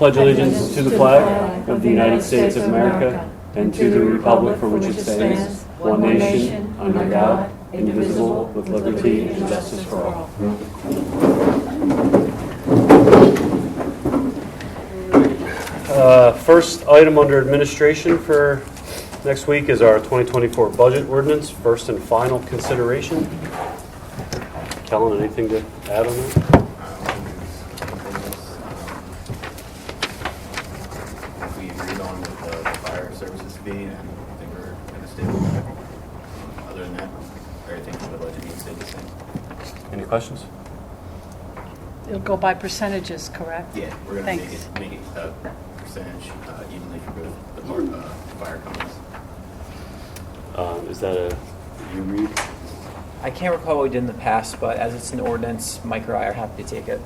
pledge allegiance to the flag of the United States of America and to the republic for which it stands, one nation, under God, indivisible, with liberty and justice for all. First item under administration for next week is our 2024 budget ordinance, first and final consideration. Kellen, anything to add on that? We agreed on with the fire services fee, and I think we're going to stay with that. Other than that, everything in the budget needs to stay the same. Any questions? It'll go by percentages, correct? Yeah, we're going to Thanks. make it a percentage evenly for both the fire companies. Is that a you read? I can't recall what we did in the past, but as it's an ordinance, Mike or I are happy to take it.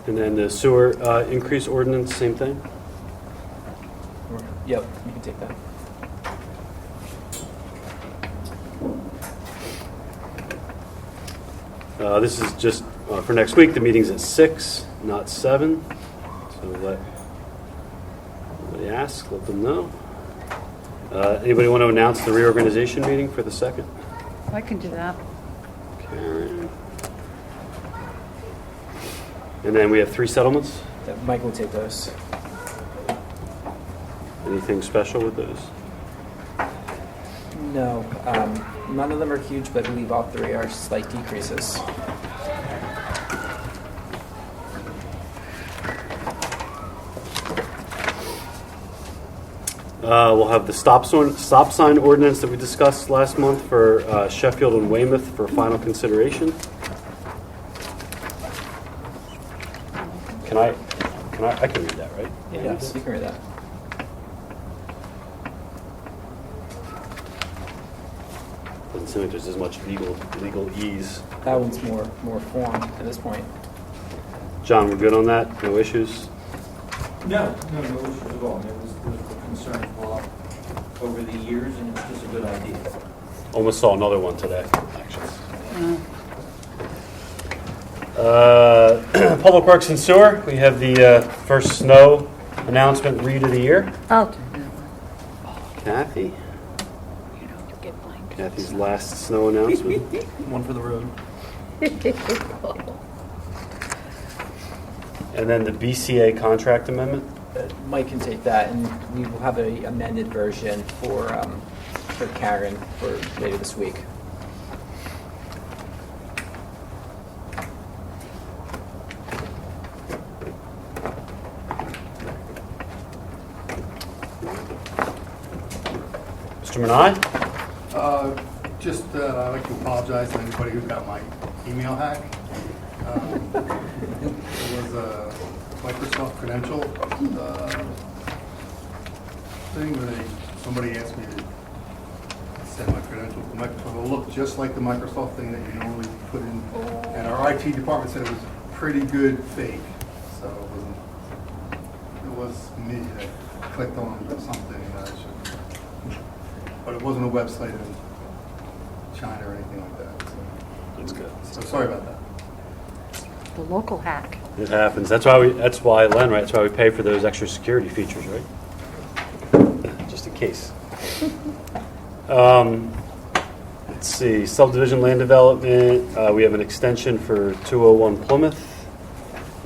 And then the sewer increase ordinance, same thing? Yep, you can take that. This is just for next week. The meeting's at 6, not 7. So let anybody ask, let them know. Anybody want to announce the reorganization meeting for the 2nd? I can do that. Karen. And then we have 3 settlements. Mike will take those. Anything special with those? No, none of them are huge, but I believe all 3 are slight decreases. We'll have the stop sign ordinance that we discussed last month for Sheffield and Weymouth for final consideration. I can read that, right? Yes, you can read that. Doesn't seem like there's as much legal ease. That one's more form at this point. John, we're good on that? No issues? No issues at all. There was a concern for over the years, and it's just a good idea. Almost saw another one today, actually. Public Works and Sewer, we have the first snow announcement read of the year. Oh. Kathy. You don't get blanked. Kathy's last snow announcement. One for the road. And then the BCA contract amendment. Mike can take that, and we will have an amended version for Karen for later this week. Mr. Manai? I'd like to apologize to anybody who got my email hack. It was a Microsoft credential thing where somebody asked me to send my credentials to Microsoft. It'll look just like the Microsoft thing that you normally put in, and our IT department said it was pretty good fake. So it was me that clicked on something that I should, but it wasn't a website in China or anything like that. That's good. So sorry about that. The local hack. It happens. That's why, Len, right? That's why we pay for those extra security features, right? Just in case. Let's see. Subdivision land development. We have an extension for 201 Plymouth.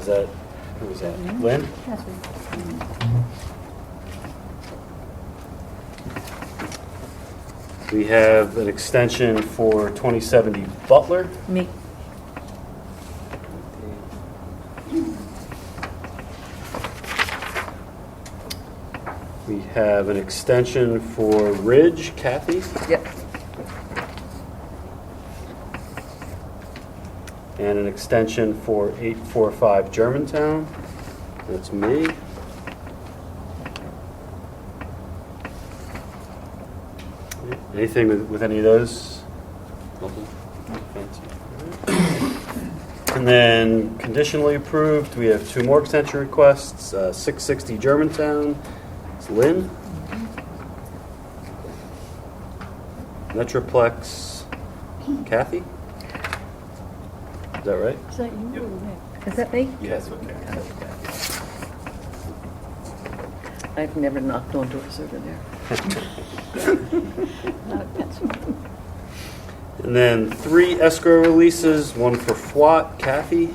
Who was that? Lynn? That's right. We have an extension for 2070 Butler. Me. We have an extension for Ridge, Kathy. Yep. And an extension for 845 Germantown. That's me. Anything with any of those? Nothing? Fancy. And then conditionally approved, we have 2 more extension requests. 660 Germantown. It's Lynn. Metroplex, Kathy. Is that right? Is that you Yep. or Nick? Is that me? Yeah, that's what Karen said. I've never knocked on doors over there. Not a pencil. And then 3 escrow releases, one for FWAT, Kathy.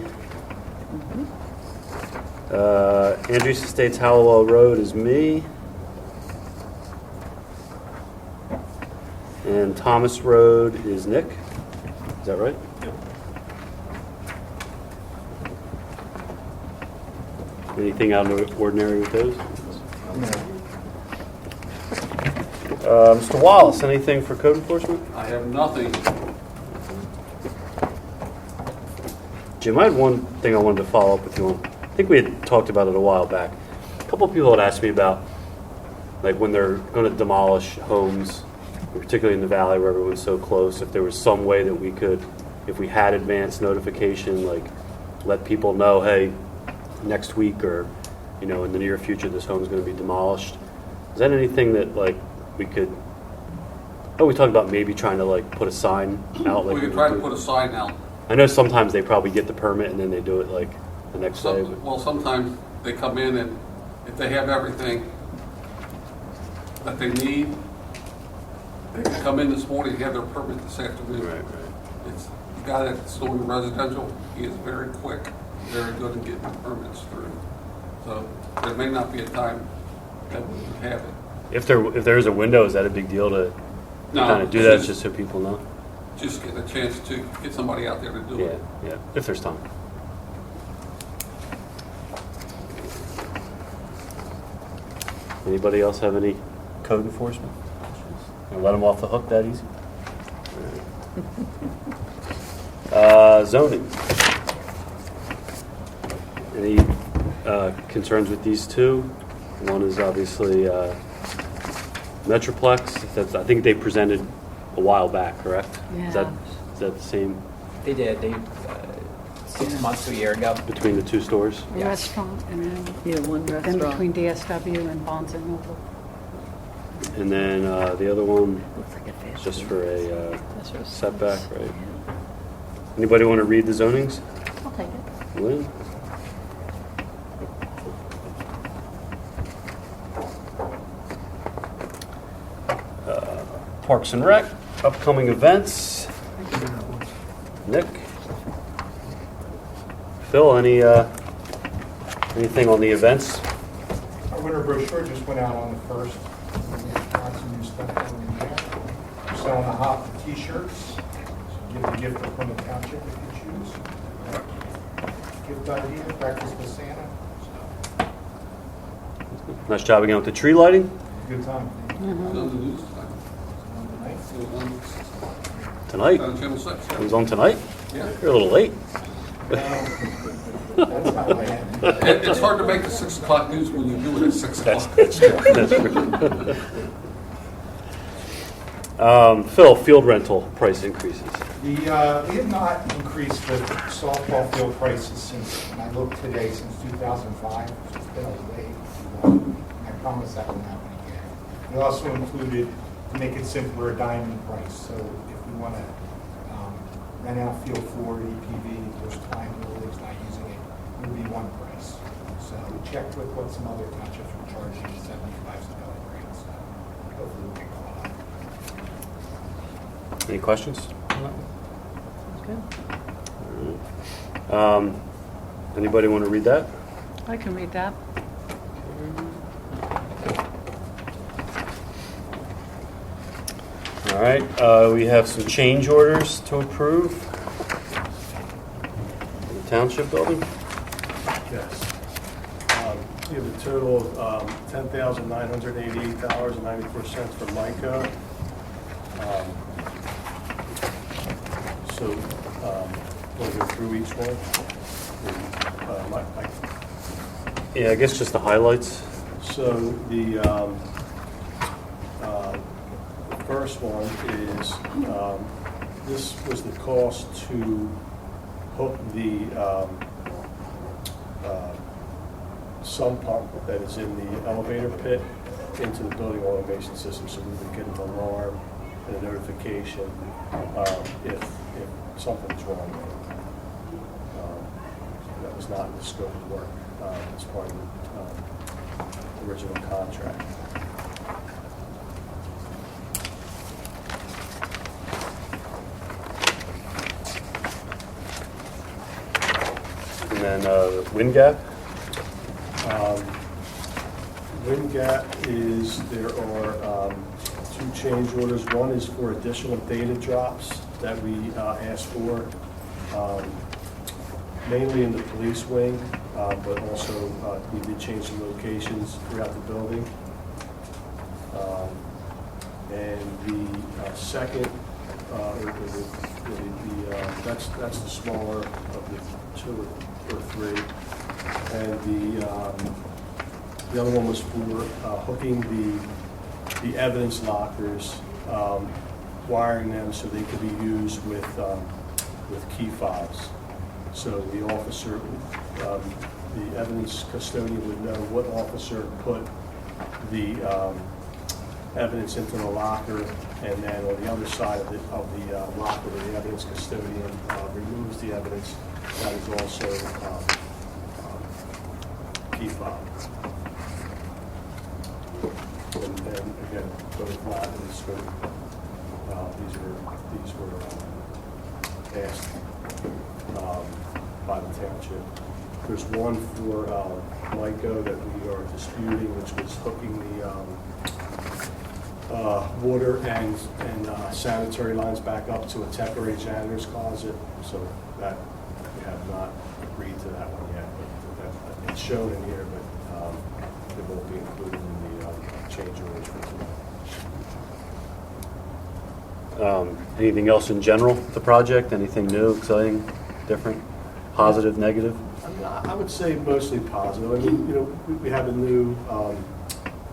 Andrews Estates Hallowell Road is me. And Thomas Road is Nick. Is that right? Yep. Anything out of the ordinary with those? Mr. Wallace, anything for code enforcement? I have nothing. Jim, I had one thing I wanted to follow up with you on. I think we had talked about it a while back. A couple of people had asked me about, like, when they're going to demolish homes, particularly in the valley where everyone's so close, if there was some way that we could, if we had advance notification, like, let people know, hey, next week or, you know, in the near future, this home's going to be demolished. Is that anything that, like, we could, we talked about maybe trying to, like, put a sign out. Like We could try to put a sign out. I know sometimes they probably get the permit and then they do it, like, the next day. but- Well, sometimes they come in and if they have everything that they need, they can come in this morning and have their permit this afternoon. Right. It's the guy that's doing residential, he is very quick, very good at getting the permits through. So there may not be a time that we would have it. If there is a window, is that a big deal to No, kind of do it's that just- just so people know? Just getting a chance to get somebody out there to do Yeah, it. yeah, if there's time. Anybody else have any code enforcement? Let them off the hook that easy? Zoning. Any concerns with these two? One is obviously Metroplex. I think they presented a while back, correct? Is that the same They did, 6 months to a year ago. between the two stores? A restaurant and then, Yeah, one then restaurant. between DSW and Bonds and Noble. And then the other one, Looks like a fish. just for a That's what it says. setback, right? Anybody want to read the zonings? I'll take it. Lynn? Parks and Rec, upcoming events. Nick? Phil, anything on the events? Our winter brochure just went out on the 1st. Lots of new stuff going in there. We're selling the hot t-shirts. So give a gift from the township if you choose. Gift idea, breakfast with Santa. Nice job again with the tree lighting Good time. It was on the news Tonight. It was on tonight. Channel 6. It was on tonight? Yeah. You're a little late. That's how I am. It's hard to make the 6 o'clock news when you do it at 6 o'clock. That's true. Phil, field rental price increases. We have not increased the softball field prices since, when I looked today, since 2005. It's been a way too long. I promise that won't happen again. We also included, to make it simpler, a diamond price. So if we want to rent out field 4 EPV, there's time the league's not using it, it would be one price. So we checked with what some other townships were charging, $75 a grade. So hopefully we'll get caught up. Any questions? Anybody want to read that? I can read that. All right, we have some change orders to approve. For the township building. Yes. We have a total of $10,988.94 for MICA. So we'll go through each one. Yeah, I guess just the highlights. So the first one is, this was the cost to hook the sump pump that is in the elevator pit into the building automation system, so we would get an alarm and a notification if something's wrong. was not in the scope of work as part of the original contract. And then wind gap. Wind gap is, there are two change orders. One is for additional data drops that we asked for, mainly in the police wing, but also we did change the locations throughout the building. And the second, that's the smaller of the two or three. And the other one was for hooking the evidence lockers, wiring them so they could be used with key fobs. So the officer, the evidence custodian would know what officer put the evidence into the locker, and then on the other side of the locker where the evidence custodian removes the evidence, that is also key fob. And again, both not in the scope. These were asked by the township. There's one for Lyco that we are disputing, which was hooking the water and sanitary lines back up to a temporary janitor's closet. So that we have not agreed to that one yet, but it's shown in here, but it won't be included in the change orders for tonight. Anything else in general with the project? Anything new, exciting, different, positive, negative? I would say mostly positive. I mean, you know, we have a new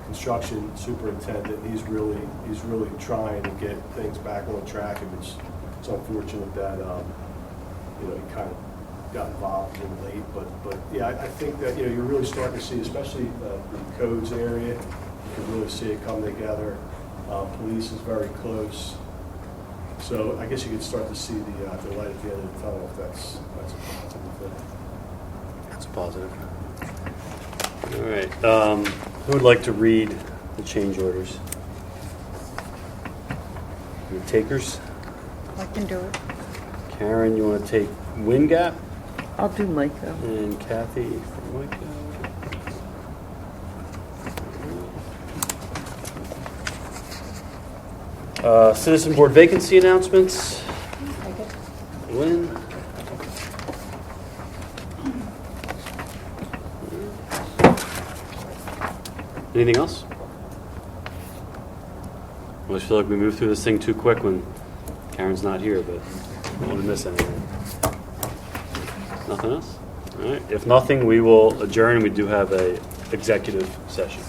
construction superintendent. He's really trying to get things back on track, and it's unfortunate that you know, he kind of got involved a little late. But yeah, I think that, you know, you're really starting to see, especially the codes area, you can really see it come together. Police is very close. So I guess you could start to see the light at the end of the tunnel, if that's a positive thing. That's positive. All right. Who would like to read the change orders? Your takers? I can do it. Karen, you want to take wind gap? I'll do Micah. And Kathy for Micah. Citizen board vacancy announcements. Lynn. Anything else? I always feel like we move through this thing too quick when Karen's not here, but I don't want to miss anything. Nothing else? All right. If nothing, we will adjourn. We do have a executive session.